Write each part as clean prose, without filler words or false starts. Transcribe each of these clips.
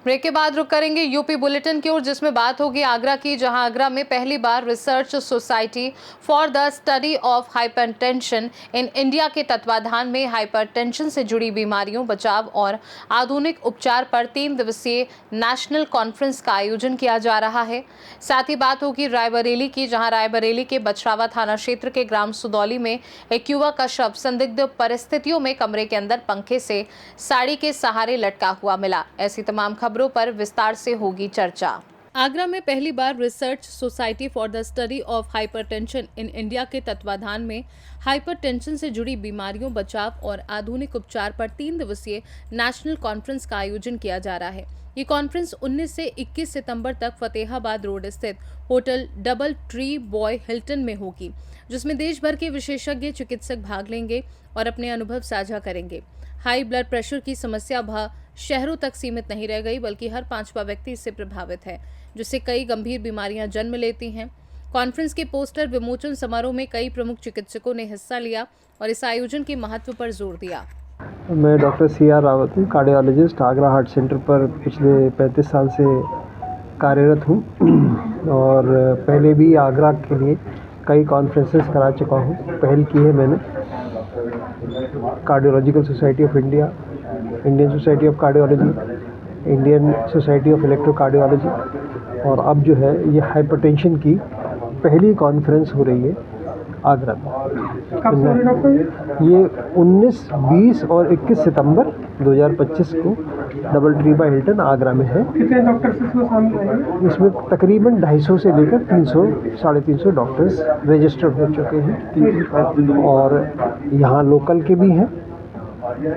Break के बाद रुक करेंगे यूपी बुलेटिन की ओर, जिसमें बात होगी आगरा की, जहां आगरा में पहली बार research society for the study of hypertension in India के तत्वाधान में हाइपरटेंशन से जुड़ी बीमारियों, बचाव और आधुनिक उपचार पर 3 दिवसीय नेशनल कॉन्फ्रेंस का आयोजन किया जा रहा है। साथ ही बात होगी रायबरेली की, जहां रायबरेली के बछरावा थाना क्षेत्र के ग्राम सुदौली में एक युवक का शव संदिग्ध परिस्थितियों में कमरे के अंदर पंखे से साड़ी के सहारे लटका हुआ मिला। ऐसी तमाम खबरों पर विस्तार से होगी चर्चा। आगरा में पहली बार research society for the study of hypertension in India के तत्वाधान में हाइपरटेंशन से जुड़ी बीमारियों, बचाव और आधुनिक उपचार पर 3 दिवसीय नेशनल कॉन्फ्रेंस का आयोजन किया जा रहा है। ये कॉन्फ्रेंस 19 से 21 सितंबर तक फतेहाबाद रोड स्थित hotel Double tree boy Hilton में होगी, जिसमें देश भर के विशेषज्ञ चिकित्सक भाग लेंगे और अपने अनुभव साझा करेंगे। हाई ब्लड प्रेशर की समस्या शहरों तक सीमित नहीं रह गई, बल्कि हर 5वां व्यक्ति इससे प्रभावित है, जिससे कई गंभीर बीमारियां जन्म लेती हैं। कॉन्फ्रेंस के पोस्टर विमोचन समारोह में कई प्रमुख चिकित्सकों ने हिस्सा लिया और इस आयोजन के महत्व पर जोर दिया। मैं डॉक्टर CR रावत हूँ, कार्डियोलॉजिस्ट। आगरा हार्ट सेंटर पर पिछले 35 साल से कार्यरत हूँ और पहले भी आगरा के लिए कई कॉन्फ्रेंसेस करा चुका हूँ। पहल की है मैंने cardiological society of India, Indian society of cardiology, Indian society of electrocardiology, और अब जो है ये हाइपरटेंशन की पहली कॉन्फ्रेंस हो रही है आगरा में। ये 19, 20 और 21 सितंबर 2025 को double Tree by Hilton Agra में है। कितने डॉक्टर्स इसमें शामिल हैं? इसमें तकरीबन 250 से लेकर 300, 350 डॉक्टर्स रजिस्टर्ड हो चुके हैं और यहाँ लोकल के भी हैं,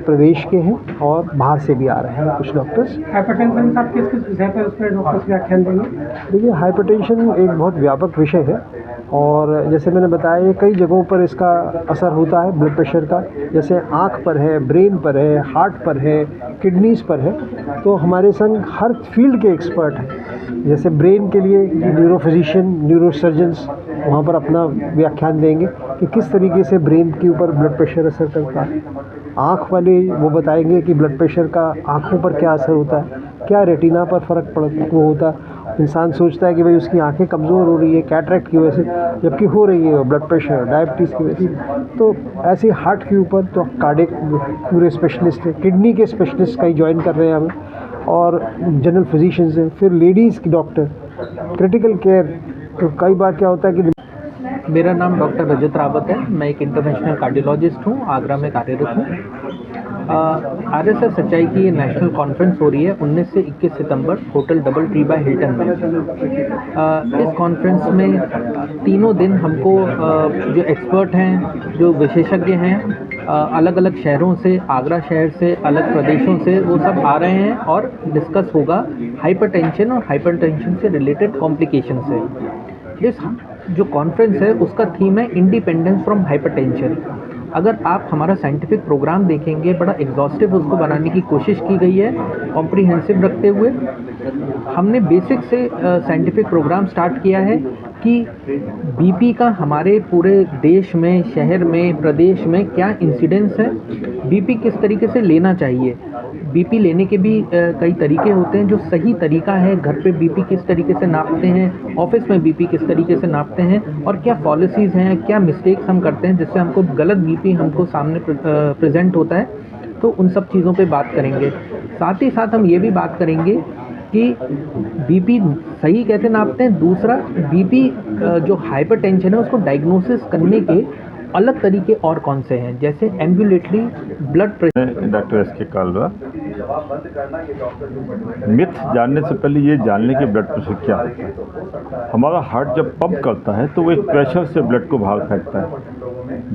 प्रदेश के हैं और बाहर से भी आ रहे हैं कुछ डॉक्टर्स। हाइपरटेंशन साहब किस विषय पर उसमें डॉक्टर्स व्याख्यान देंगे? देखिए, हाइपरटेंशन एक बहुत व्यापक विषय है और जैसे मैंने बताया ये कई जगहों पर इसका असर होता है ब्लड प्रेशर का, जैसे आँख पर है, ब्रेन पर है, हार्ट पर है, किडनीज पर है। तो हमारे संग हर फील्ड के एक्सपर्ट हैं। जैसे ब्रेन के लिए न्यूरोफिजिशियन, न्यूरोसर्जन्स वहाँ पर अपना व्याख्यान देंगे कि किस तरीके से ब्रेन के ऊपर ब्लड प्रेशर असर करता है। आँख वाले वो बताएंगे कि ब्लड प्रेशर का आँखों पर क्या असर होता है, क्या रेटिना पर फ़र्क होता है। इंसान सोचता है कि भाई उसकी आंखें कमज़ोर हो रही है कैटरेक्ट की वजह से, जबकि हो रही है ब्लड प्रेशर, डायबिटीज़ की वजह से। तो ऐसे हार्ट के ऊपर तो कार्डियक पूरे स्पेशलिस्ट हैं, किडनी के स्पेशलिस्ट कई ज्वाइन कर रहे हैं हमें, और जनरल फिजिशियंस हैं, फिर लेडीज़ की डॉक्टर, क्रिटिकल केयर। तो कई बार क्या होता है कि मेरा नाम डॉक्टर रजत रावत है, मैं एक इंटरनेशनल कार्डियोलॉजिस्ट हूँ, आगरा में कार्यरत हूँ। RSS सच्चाई की ये नेशनल कॉन्फ्रेंस हो रही है 19 से 21 सितंबर hotel Double Tree by Hilton में। इस कॉन्फ्रेंस में तीनों दिन हमको जो एक्सपर्ट हैं, जो विशेषज्ञ हैं, अलग अलग शहरों से, आगरा शहर से, अलग प्रदेशों से, वो सब आ रहे हैं और डिस्कस होगा हाइपरटेंशन और हाइपरटेंशन से रिलेटेड कॉम्प्लिकेशन से। इस जो कॉन्फ्रेंस है उसका थीम है इंडिपेंडेंस फ्रॉम हाइपरटेंशन। अगर आप हमारा साइंटिफिक प्रोग्राम देखेंगे, बड़ा एग्जॉस्टिव उसको बनाने की कोशिश की गई है, कॉम्प्रिहेंसिव रखते हुए। हमने बेसिक से साइंटिफिक प्रोग्राम स्टार्ट किया है कि बीपी का हमारे पूरे देश में, शहर में, प्रदेश में क्या इंसिडेंस है, बीपी किस तरीके से लेना चाहिए। बीपी लेने के भी कई तरीके होते हैं, जो सही तरीका है, घर पे बीपी किस तरीके से नापते हैं, ऑफिस में बीपी किस तरीके से नापते हैं, और क्या पॉलिसीज़ हैं, क्या मिस्टेक्स हम करते हैं जिससे हमको गलत बीपी हमको सामने प्रेजेंट होता है। तो उन सब चीज़ों पे बात करेंगे। साथ ही साथ हम ये भी बात करेंगे कि बीपी सही कैसे नापते हैं। दूसरा, बीपी जो हाइपरटेंशन है उसको डायग्नोसिस करने के अलग तरीके और कौन से हैं, जैसे ambulatory blood pressure. Doctor SK Kalra. Myth जानने से पहले ये जानने कि ब्लड प्रेशर क्या होता है। हमारा हार्ट जब पंप करता है तो वो एक प्रेशर से ब्लड को बाहर फेंकता है।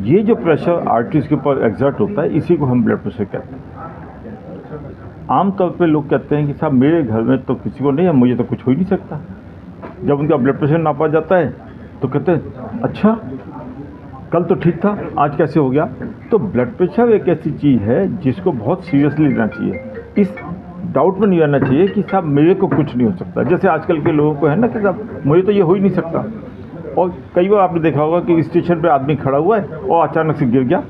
ये जो प्रेशर आर्टरीज के ऊपर एग्जर्ट होता है, इसी को हम ब्लड प्रेशर कहते हैं। आमतौर पे लोग कहते हैं कि साहब मेरे घर में तो किसी को नहीं है, मुझे तो कुछ हो ही नहीं सकता। जब उनका ब्लड प्रेशर नापा जाता है तो कहते हैं अच्छा, कल तो ठीक था, आज कैसे हो गया। तो ब्लड प्रेशर एक ऐसी चीज़ है जिसको बहुत सीरियसली लेना चाहिए। इस डाउट में नहीं रहना चाहिए कि साहब मेरे को कुछ नहीं हो सकता। जैसे आजकल के लोगों को है ना कि साहब मुझे तो ये हो ही नहीं सकता। और कई बार आपने देखा होगा कि स्टेशन पे आदमी खड़ा हुआ है और अचानक से गिर गया,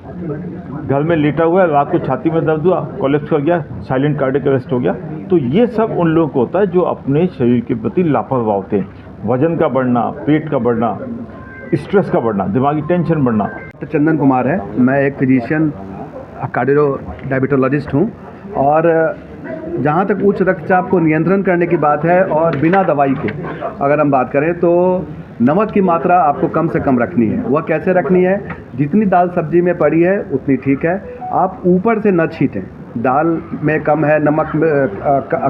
घर में लेटा हुआ है, रात को छाती में दर्द हुआ, कोलैप्स कर गया, साइलेंट कार्डियक अरेस्ट हो गया। तो ये सब उन लोगों को होता है जो अपने शरीर के प्रति लापरवाह होते हैं। वजन का बढ़ना, पेट का बढ़ना, स्ट्रेस का बढ़ना, दिमागी टेंशन बढ़ना। चंदन कुमार है, मैं एक फिजिशियन कार्डियो डायबिटोलॉजिस्ट हूँ। और जहाँ तक उच्च रक्तचाप को नियंत्रण करने की बात है और बिना दवाई के अगर हम बात करें तो नमक की मात्रा आपको कम से कम रखनी है। वह कैसे रखनी है? जितनी दाल सब्जी में पड़ी है उतनी ठीक है, आप ऊपर से न छीटें। दाल में कम है, नमक में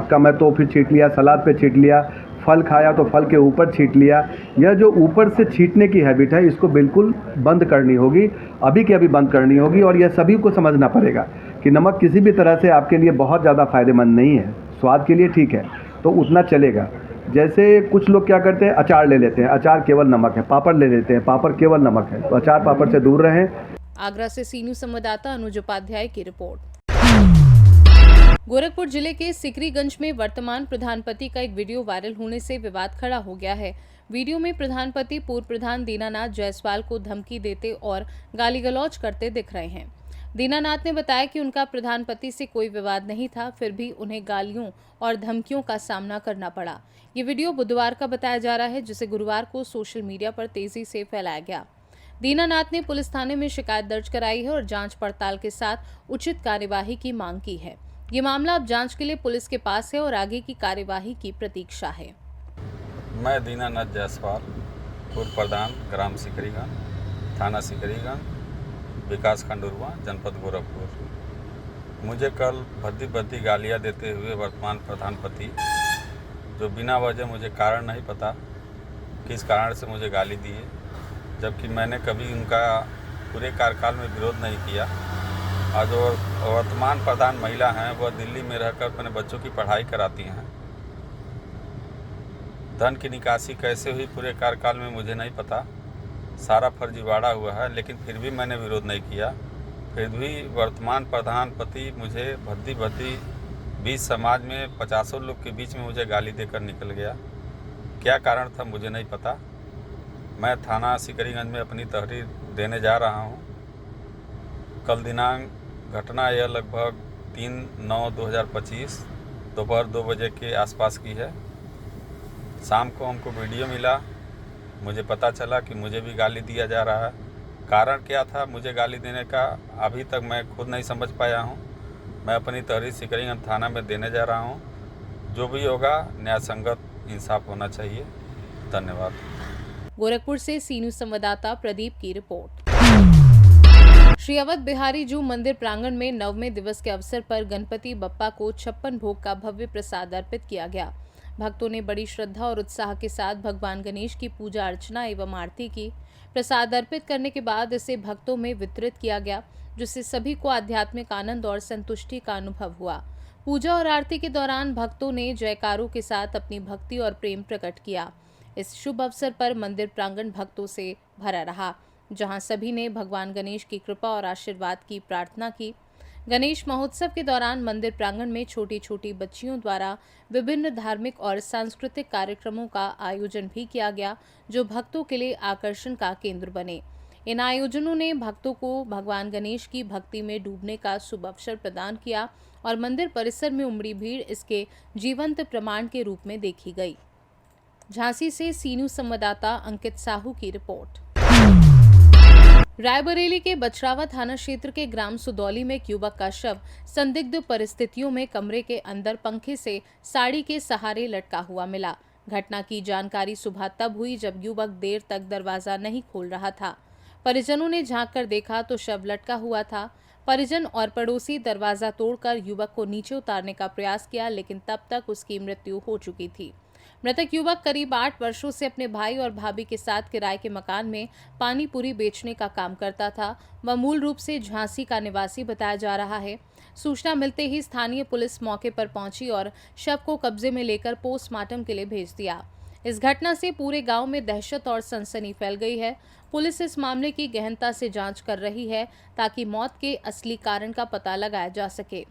कम है तो फिर छीट लिया, सलाद पे छीट लिया, फल खाया तो फल के ऊपर छीट लिया। यह जो ऊपर से छीटने की हैबिट है इसको बिल्कुल बंद करनी होगी, अभी के अभी बंद करनी होगी। और यह सभी को समझना पड़ेगा कि नमक किसी भी तरह से आपके लिए बहुत ज़्यादा फ़ायदेमंद नहीं है। स्वाद के लिए ठीक है तो उतना चलेगा। जैसे कुछ लोग क्या करते हैं, अचार ले लेते हैं, अचार केवल नमक है। पापड़ ले लेते हैं, पापड़ केवल नमक है। तो अचार पापड़ से दूर रहें। आगरा से सी न्यूज़ संवाददाता अनुज उपाध्याय की रिपोर्ट। गोरखपुर जिले के सिकरीगंज में वर्तमान प्रधानपति का एक वीडियो वायरल होने से विवाद खड़ा हो गया है। वीडियो में प्रधानपति पूर्व प्रधान दीनानाथ जायसवाल को धमकी देते और गाली गलौज करते दिख रहे हैं। दीनानाथ ने बताया कि उनका प्रधानपति से कोई विवाद नहीं था, फिर भी उन्हें गालियों और धमकियों का सामना करना पड़ा। ये वीडियो बुधवार का बताया जा रहा है, जिसे गुरुवार को सोशल मीडिया पर तेजी से फैलाया गया। दीनानाथ ने पुलिस थाने में शिकायत दर्ज कराई है और जांच पड़ताल के साथ उचित कार्यवाही की मांग की है। ये मामला अब जांच के लिए पुलिस के पास है और आगे की कार्यवाही की प्रतीक्षा है। मैं दीनानाथ जायसवाल, पूर्व प्रधान, ग्राम सिकरीगंज, थाना सिकरीगंज, विकास खंड उरवा, जनपद गोरखपुर। मुझे कल भद्दी गालियां देते हुए वर्तमान प्रधानपति, जो बिना वजह मुझे कारण नहीं पता किस कारण से मुझे गाली दी है, जबकि मैंने कभी उनका पूरे कार्यकाल में विरोध नहीं किया। और जो वर्तमान प्रधान महिला हैं वह दिल्ली में रहकर अपने बच्चों की पढ़ाई कराती हैं। धन की निकासी कैसे हुई पूरे कार्यकाल में मुझे नहीं पता, सारा फर्जीवाड़ा हुआ है, लेकिन फिर भी मैंने विरोध नहीं किया। फिर भी वर्तमान प्रधानपति मुझे भद्दी बीच समाज में 50 लोग के बीच में मुझे गाली देकर निकल गया। क्या कारण था मुझे नहीं पता। मैं थाना सिकरीगंज में अपनी तहरीर देने जा रहा हूँ। कल दिनांक घटना यह लगभग 3/9/2025 दोपहर 2 बजे के आसपास की है। शाम को हमको वीडियो मिला, मुझे पता चला कि मुझे भी गाली दिया जा रहा है। कारण क्या था मुझे गाली देने का, अभी तक मैं खुद नहीं समझ पाया हूँ। मैं अपनी तहरीर सिकरीगंज थाना में देने जा रहा हूँ। जो भी होगा न्याय संगत इंसाफ होना चाहिए। धन्यवाद। गोरखपुर से सी न्यूज़ संवाददाता प्रदीप की रिपोर्ट। श्री अवध बिहारी जू मंदिर प्रांगण में 9वें दिवस के अवसर पर गणपति बप्पा को 56 भोग का भव्य प्रसाद अर्पित किया गया। भक्तों ने बड़ी श्रद्धा और उत्साह के साथ भगवान गणेश की पूजा अर्चना एवं आरती की। प्रसाद अर्पित करने के बाद इसे भक्तों में वितरित किया गया, जिससे सभी को आध्यात्मिक आनंद और संतुष्टि का अनुभव हुआ। पूजा और आरती के दौरान भक्तों ने जयकारों के साथ अपनी भक्ति और प्रेम प्रकट किया। इस शुभ अवसर पर मंदिर प्रांगण भक्तों से भरा रहा, जहां सभी ने भगवान गणेश की कृपा और आशीर्वाद की प्रार्थना की। गणेश महोत्सव के दौरान मंदिर प्रांगण में छोटी छोटी बच्चियों द्वारा विभिन्न धार्मिक और सांस्कृतिक कार्यक्रमों का आयोजन भी किया गया, जो भक्तों के लिए आकर्षण का केंद्र बने। इन आयोजनों ने भक्तों को भगवान गणेश की भक्ति में डूबने का शुभ अवसर प्रदान किया और मंदिर परिसर में उमड़ी भीड़ इसके जीवंत प्रमाण के रूप में देखी गई। झांसी से सी न्यूज़ संवाददाता अंकित साहू की रिपोर्ट। रायबरेली के बछरावा थाना क्षेत्र के ग्राम सुदौली में एक युवक का शव संदिग्ध परिस्थितियों में कमरे के अंदर पंखे से साड़ी के सहारे लटका हुआ मिला। घटना की जानकारी सुबह तब हुई जब युवक देर तक दरवाजा नहीं खोल रहा था। परिजनों ने झांक कर देखा तो शव लटका हुआ था। परिजन और पड़ोसी दरवाजा तोड़कर युवक को नीचे उतारने का प्रयास किया, लेकिन तब तक उसकी मृत्यु हो चुकी थी। मृतक युवक करीब 8 वर्षों से अपने भाई और भाभी के साथ किराए के मकान में पानी पूरी बेचने का काम करता था। वह मूल रूप से झांसी का निवासी बताया जा रहा है। सूचना मिलते ही स्थानीय पुलिस मौके पर पहुंची और शव को कब्जे में लेकर पोस्टमार्टम के लिए भेज दिया। इस घटना से पूरे गांव में दहशत और सनसनी फैल गई है। पुलिस इस मामले की गहनता से जांच कर रही है ताकि मौत के असली कारण का पता लगाया जा सके।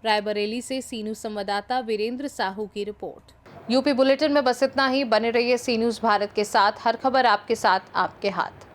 रायबरेली से सी न्यूज़ संवाददाता वीरेंद्र साहू की रिपोर्ट। यूपी बुलेटिन में बस इतना ही। बने रहिए सी न्यूज़ भारत के साथ। हर खबर आपके साथ, आपके हाथ।